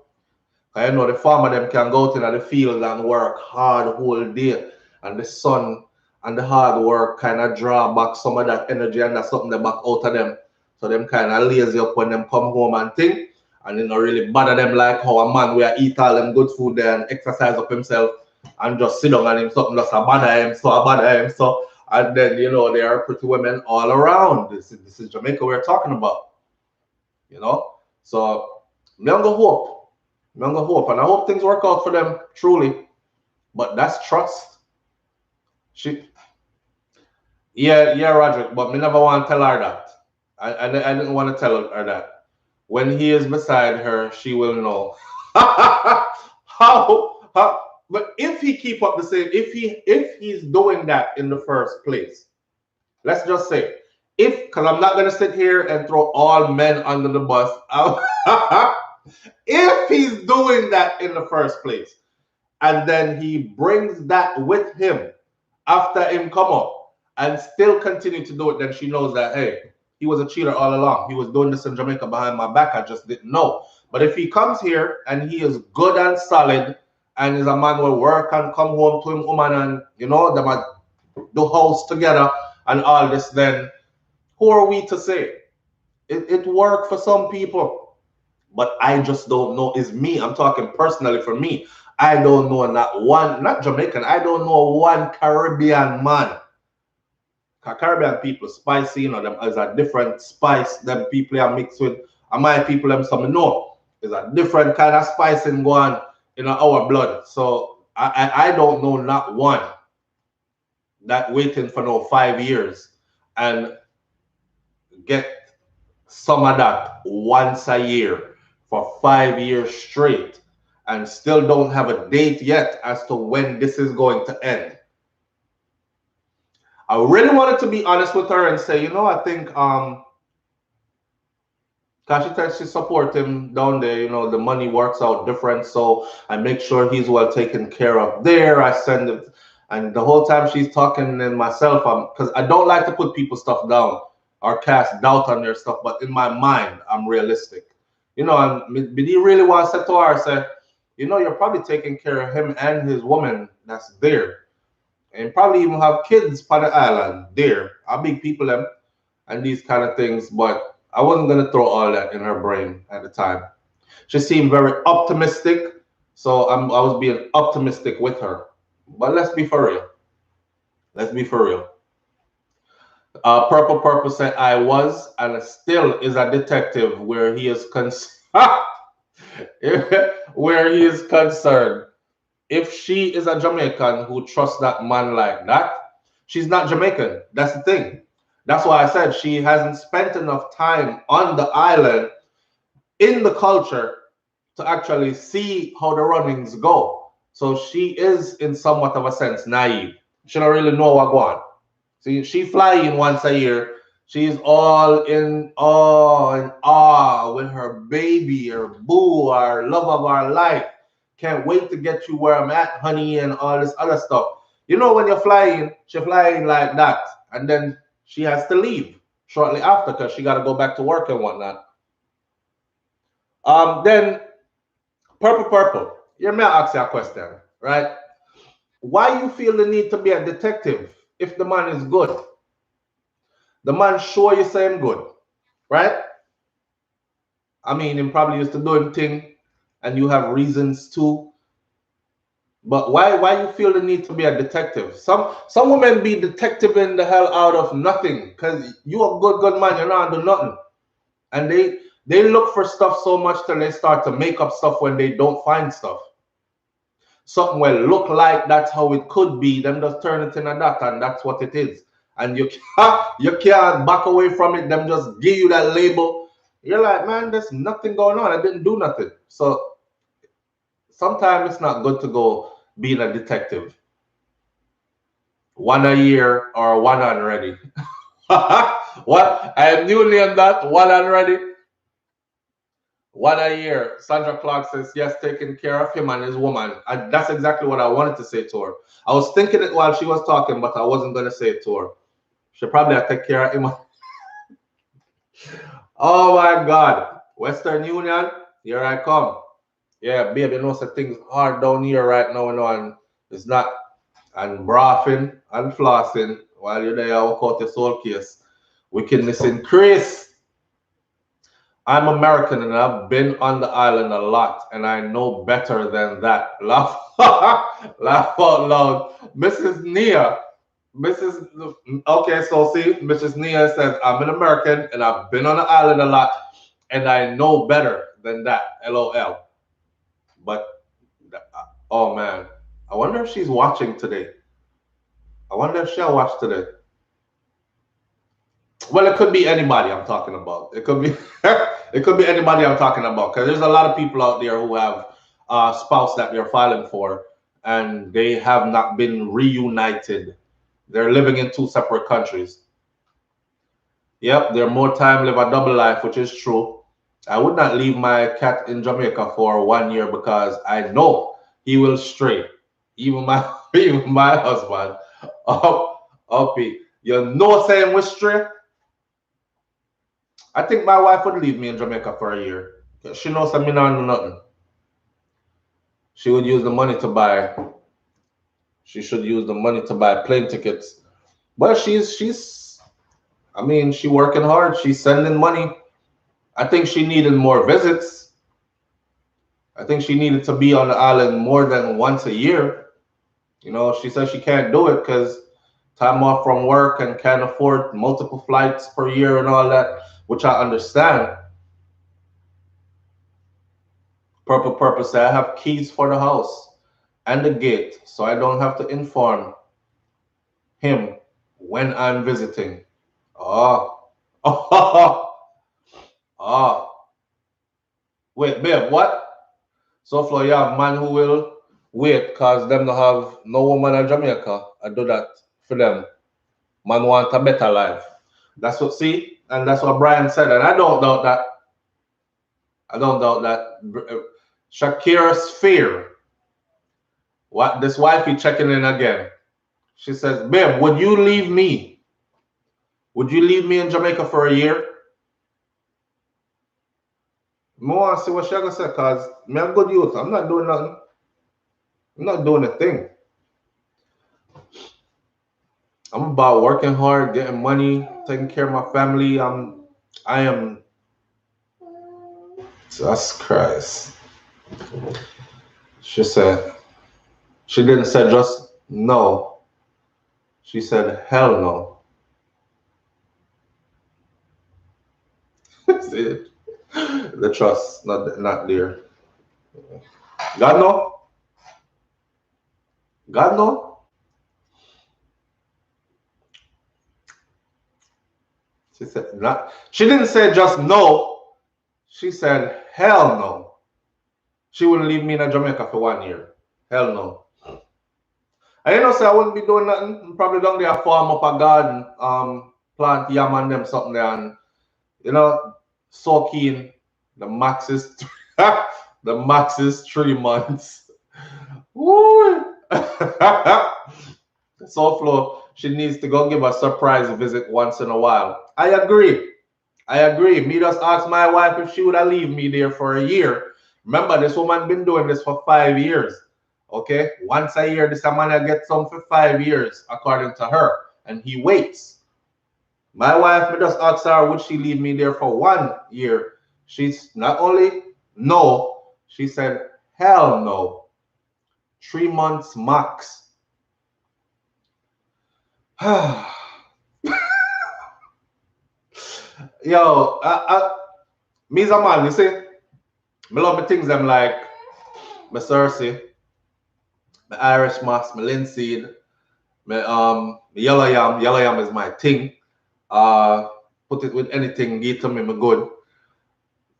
Because the farmer them can go out in the field and work hard whole day. And the sun and the hard work kind of draw back some of that energy, and that's something they back out of them. So them kind of lazy up when them come home and think. And it don't really bother them like how a man will eat all them good food there and exercise up himself and just sit down and him something just bother him. So and then there are pretty women all around. This is Jamaica we're talking about. So I'm gonna hope. And I hope things work out for them truly. But that's trust. Yeah, Roger, but me never want to tell her that. I didn't want to tell her that. When he is beside her, she will know. How? But if he keep up the same, if he's doing that in the first place, let's just say, because I'm not gonna sit here and throw all men under the bus. If he's doing that in the first place, and then he brings that with him after him come up and still continue to do it, then she knows that, hey, he was a cheater all along. He was doing this in Jamaica behind my back. I just didn't know. But if he comes here and he is good and solid and is a man who will work and come home to him woman and them at the house together and all this, then who are we to say? It worked for some people. But I just don't know. It's me. I'm talking personally for me. I don't know not Jamaican. I don't know one Caribbean man Caribbean people spicy, you know, them is a different spice them people are mixed with. And my people them some know. There's a different kind of spicing going in our blood. So I don't know not one that waiting for no 5 years and get some of that once a year for 5 years straight and still don't have a date yet as to when this is going to end. I really wanted to be honest with her and say, you know, I think because she said she support him down there, you know, the money works out different, so I make sure he's well taken care of there. I send it, and the whole time she's talking and myself, because I don't like to put people's stuff down or cast doubt on their stuff, but in my mind, I'm realistic. You know, and he really wants to say to her, say, you know, you're probably taking care of him and his woman that's there. And probably even have kids on the island there. Are big people them and these kind of things, but I wasn't gonna throw all that in her brain at the time. She seemed very optimistic, so I was being optimistic with her. But let's be for real. Let's be for real. Purple Purple said I was and still is a detective where he is where he is concerned. If she is a Jamaican who trusts that man like that, she's not Jamaican. That's the thing. That's why I said she hasn't spent enough time on the island in the culture to actually see how the runnings go. So she is, in somewhat of a sense, naive. She don't really know what going on. See, she flying once a year. She's all in awe and awe with her baby, her boo, our love of our life. Can't wait to get you where I'm at, honey, and all this other stuff. You know, when you're flying, she's flying like that. And then she has to leave shortly after because she got to go back to work and whatnot. Then, Purple Purple, you're may ask you a question, right? Why you feel the need to be a detective if the man is good? The man sure you say him good, right? I mean, him probably used to do him thing, and you have reasons too. But why you feel the need to be a detective? Some women be detectiving the hell out of nothing because you a good man, you're not do nothing, and they look for stuff so much till they start to make up stuff when they don't find stuff. Something will look like that's how it could be, them just turn it into that, and that's what it is. And you can't back away from it. Them just give you that label. You're like, man, there's nothing going on. I didn't do nothing. So sometimes it's not good to go being a detective. One a year or one on ready. What? I am newly on that. One on ready. One a year. Sandra Clark says, yes, taking care of him and his woman. And that's exactly what I wanted to say to her. I was thinking it while she was talking, but I wasn't going to say it to her. She probably have to take care of him. Oh my God. Western Union, here I come. Yeah, baby, you know, some things hard down here right now, you know, and it's not, and braffing and flossing while you're there, I'll cut your soul case. Wickedness increase. I'm American and I've been on the island a lot and I know better than that. Laugh, laugh out loud. Mrs. Nia, okay, so see, Mrs. Nia says, I'm an American and I've been on the island a lot and I know better than that. LOL. But, oh man, I wonder if she's watching today. I wonder if she'll watch today. Well, it could be anybody I'm talking about. It could be it could be anybody I'm talking about because there's a lot of people out there who have a spouse that they're filing for and they have not been reunited. They're living in two separate countries. Yep, they're more time live a double life, which is true. I would not leave my cat in Jamaica for 1 year because I know he will stray. Even my husband. Uppy. You know saying we stray? I think my wife would leave me in Jamaica for a year. She knows that me not do nothing. She would use the money to buy. She should use the money to buy plane tickets. But she's I mean, she working hard. She's sending money. I think she needed more visits. I think she needed to be on the island more than once a year. You know, she says she can't do it because time off from work and can't afford multiple flights per year and all that, which I understand. Purpose, I have keys for the house and the gate, so I don't have to inform him when I'm visiting. Oh, oh, oh. Wait, babe, what? So, Flo, you have man who will wait because them don't have no woman in Jamaica. I do that for them. Man want a better life. That's what, see? And that's what Brian said. And I don't doubt that. I don't doubt that. Shakira's fear. What this wifey checking in again. She says, babe, would you leave me? Would you leave me in Jamaica for a year? I want to see what she gonna say, because me a good youth. I'm not doing nothing. I'm not doing a thing. I'm about working hard, getting money, taking care of my family. I am Jesus Christ. She said, she didn't say just no. She said, hell no. See, the trust not there. God no. God no. She said not. She didn't say just no. She said hell no. She wouldn't leave me in Jamaica for 1 year. Hell no. I didn't know say I wouldn't be doing nothing. I'm probably down there farm up a garden, plant yam and them something there, and so keen. The max is the max is 3 months. Woo! So Flo, she needs to go give a surprise visit once in a while. I agree. Me just asked my wife if she would have leave me there for a year. Remember, this woman been doing this for 5 years. Okay, once a year, this man gets some for 5 years, according to her, and he waits. My wife, me just asked her, would she leave me there for 1 year? She's not only no, she said hell no. 3 months max. Yo, me as a man, you see, me love the things I'm like my Cersei, my Irish moss, my linseed, my yellow yam. Yellow yam is my thing. Put it with anything, give it to me good.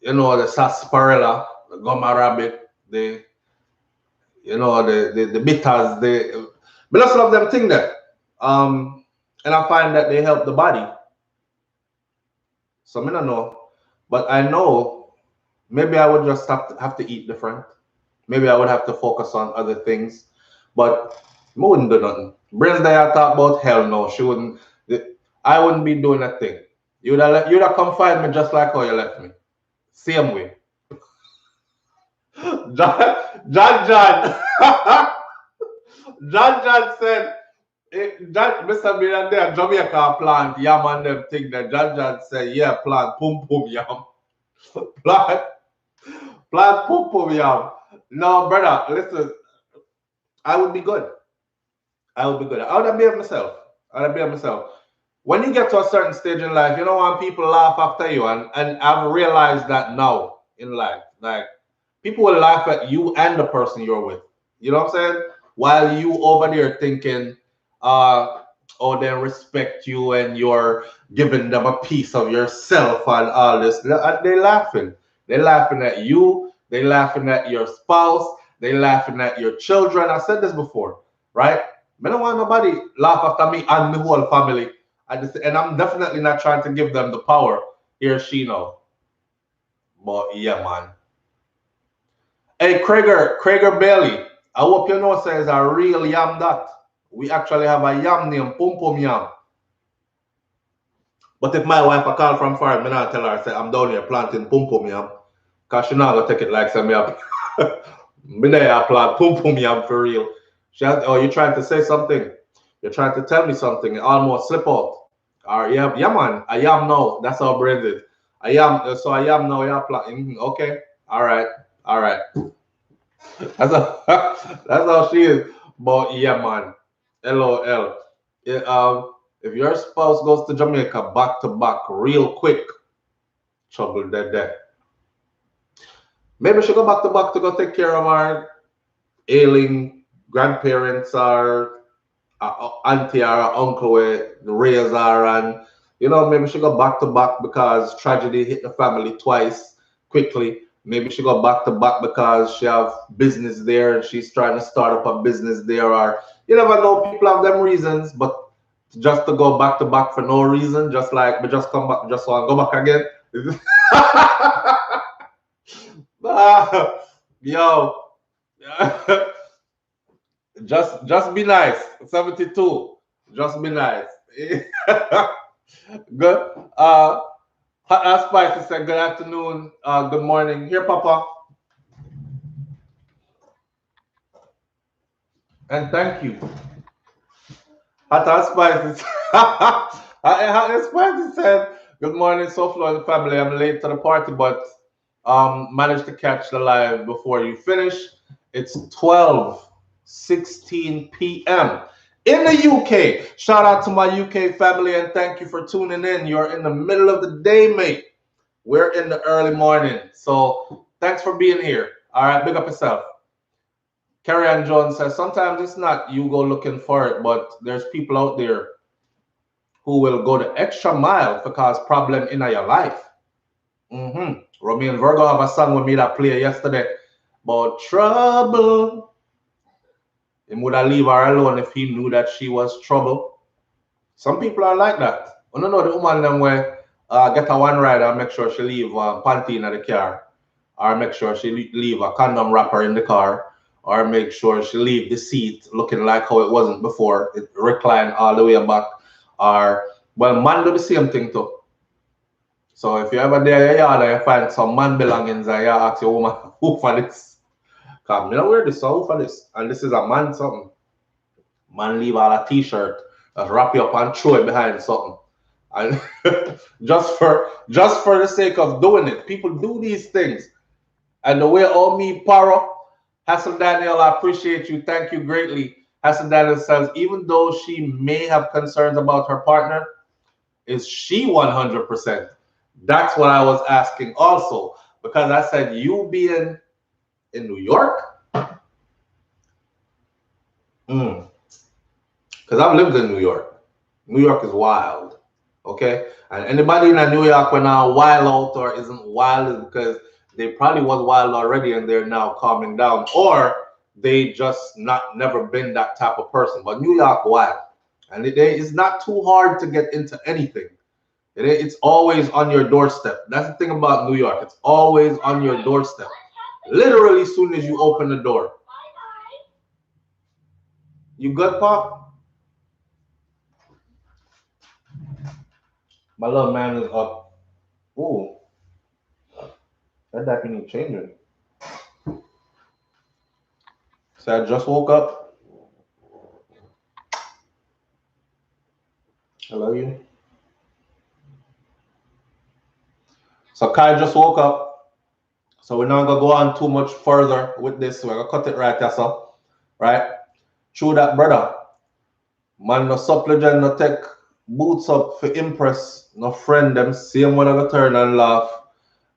The sarsaparilla, the gummy rabbit, the bitters, but I just love them thing there. And I find that they help the body. So I don't know. But I know maybe I would just have to eat different. Maybe I would have to focus on other things. But I wouldn't do nothing. Brains that I talk about, hell no. She wouldn't. I wouldn't be doing a thing. You'd have come find me just like how you left me. Same way. John. John said, Mr. Millionaire, Jamaica plant yam and them thing that John said, yeah, plant pum pum yam. plant pum pum yam. No, brother, listen, I would be good. I would have behaved myself. When you get to a certain stage in life, when people laugh after you, and I've realized that now in life, like people will laugh at you and the person you're with. You know what I'm saying? While you over there thinking, they respect you and you're giving them a piece of yourself and all this. They're laughing. They're laughing at you. They're laughing at your spouse. They're laughing at your children. I said this before, right? I don't want nobody laugh after me and the whole family. And I'm definitely not trying to give them the power. Here she know. But yeah, man. Hey, Krager Bailey. I hope you know says a real yam that. We actually have a yam named Pum Pum Yam. But if my wife a call from far, I'm not tell her say I'm down here planting Pum Pum Yam. Because she not gonna take it like some yam. Me there plant Pum Pum Yam for real. She has, oh, you're trying to say something. You're trying to tell me something. It almost slip out. Or yeah, man, I am now. That's how brains is. I am now. You're planting. Okay. All right. That's how she is. But yeah, man. LOL. If your spouse goes to Jamaica back to back real quick, trouble dead. Maybe she go back to back to go take care of our ailing grandparents or auntie or uncle where the raise are, and maybe she go back to back because tragedy hit the family twice quickly. Maybe she go back to back because she have business there and she's trying to start up a business there, or you never know, people have them reasons. But just to go back to back for no reason, just like we just come back, just want to go back again. Yo, just be nice. 72. Just be nice. Good. Hot Ass Spicy said good afternoon, good morning. Here, Papa. And thank you. Hot Ass Spicy. Hot Ass Spicy said good morning, SouFLo and family. I'm late to the party, but managed to catch the live before you finish. It's 12:16 p.m. in the UK. Shout out to my UK family and thank you for tuning in. You're in the middle of the day, mate. We're in the early morning. So thanks for being here. All right, big up yourself. Carrie Ann Jones says sometimes it's not you go looking for it, but there's people out there who will go the extra mile to cause problem in your life. Romeo and Virgo have a song with me that played yesterday about trouble. He would have leave her alone if he knew that she was trouble. Some people are like that. I don't know the woman them where get a one rider and make sure she leave panty in the car, or make sure she leave a condom wrapper in the car, or make sure she leave the seat looking like how it wasn't before, it recline all the way back, or well, man do the same thing too. So if you ever there your yard and you find some man belongings and you ask your woman who for this, come, you know wear this, so who for this? And this is a man something. Man leave all a t-shirt, just wrap you up and throw it behind something. And just for the sake of doing it. People do these things. And the way all me Paro, Hassan Daniel, I appreciate you. Thank you greatly. Hassan Daniel says, even though she may have concerns about her partner, is she 100%? That's what I was asking also. Because I said, you being in New York? Because I've lived in New York. New York is wild. Okay? And anybody in New York when now wild out or isn't wild is because they probably was wild already and they're now calming down. Or they just never been that type of person. But New York wild. And it's not too hard to get into anything. It's always on your doorstep. That's the thing about New York. It's always on your doorstep. Literally as soon as you open the door. You good, Pop? My little man is up. Ooh. That diaper need changing. So I just woke up. I love you. So Kai just woke up. So we're not gonna go on too much further with this. We're gonna cut it right there, so right? True that, brother. Man, no supplicant, no take boots up for impress, no friend them. Same one gonna turn and laugh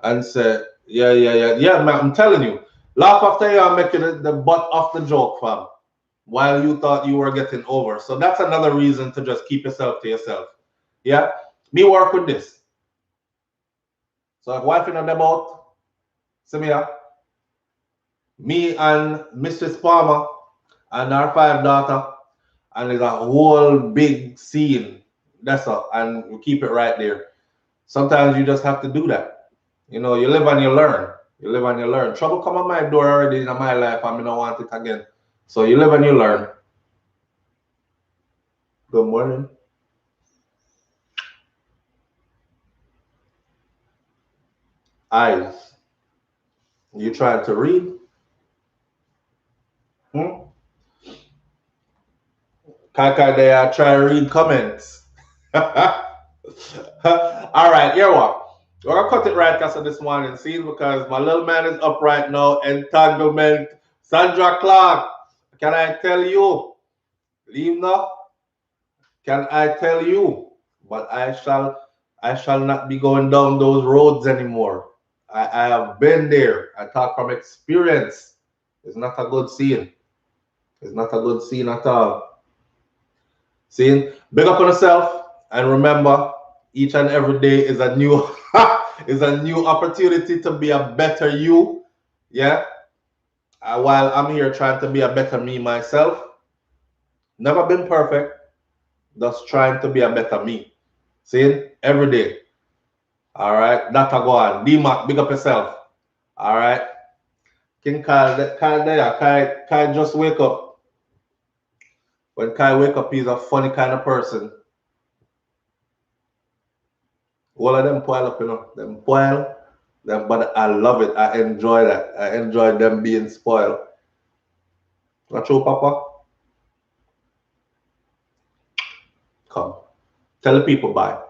and say, yeah, man. I'm telling you, laugh after you and make it the butt of the joke, fam. While you thought you were getting over. So that's another reason to just keep yourself to yourself. Yeah, me work with this. So if wife in them out, see me here. Me and Mrs. Palmer and our 5 daughter, and there's a whole big scene. That's all, and we keep it right there. Sometimes you just have to do that. You know, you live and you learn. You live and you learn. Trouble come on my door already in my life, and I don't want it again. So you live and you learn. Good morning. Eyes. You trying to read? Kaka, they are trying to read comments. All right, here what? We're gonna cut it right because of this morning scene because my little man is up right now. Entanglement. Sandra Clark, can I tell you? Leave now. can I tell you? But I shall not be going down those roads anymore. I have been there. I talk from experience. It's not a good scene. It's not a good scene at all. See, big up on yourself and remember, each and every day is a new is a new opportunity to be a better you. Yeah. While I'm here trying to be a better me myself, never been perfect, just trying to be a better me. See, every day. All right, that go on. D-Mac, big up yourself. All right. King Kyle, Kyle there. Kyle just wake up. When Kyle wake up, he's a funny kind of person. All of them pile up, you know. Them pile. Them, but I love it. I enjoy that. I enjoy them being spoiled. Not true, Papa? Come. Tell the people bye.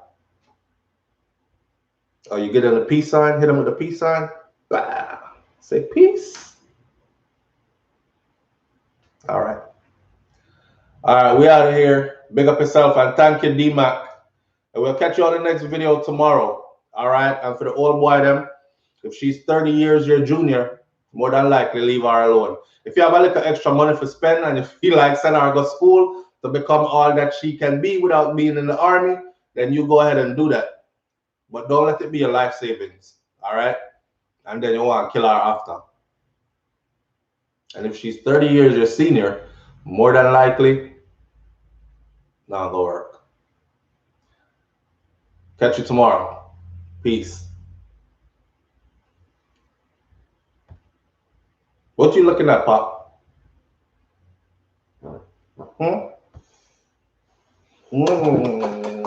Oh, you get them the peace sign? Hit them with the peace sign? Bah. Say peace. All right. All right, we out of here. Big up yourself and thank you, D-Mac. And we'll catch you on the next video tomorrow. All right. And for the old boy, them, if she's 30 years your junior, more than likely leave her alone. If you have a little extra money to spend and you feel like send her to school to become all that she can be without being in the army, then you go ahead and do that. But don't let it be your life savings. All right. And then you want to kill her after. And if she's 30 years your senior, more than likely, not gonna work. Catch you tomorrow. Peace. What you looking at, Pop? Hmm?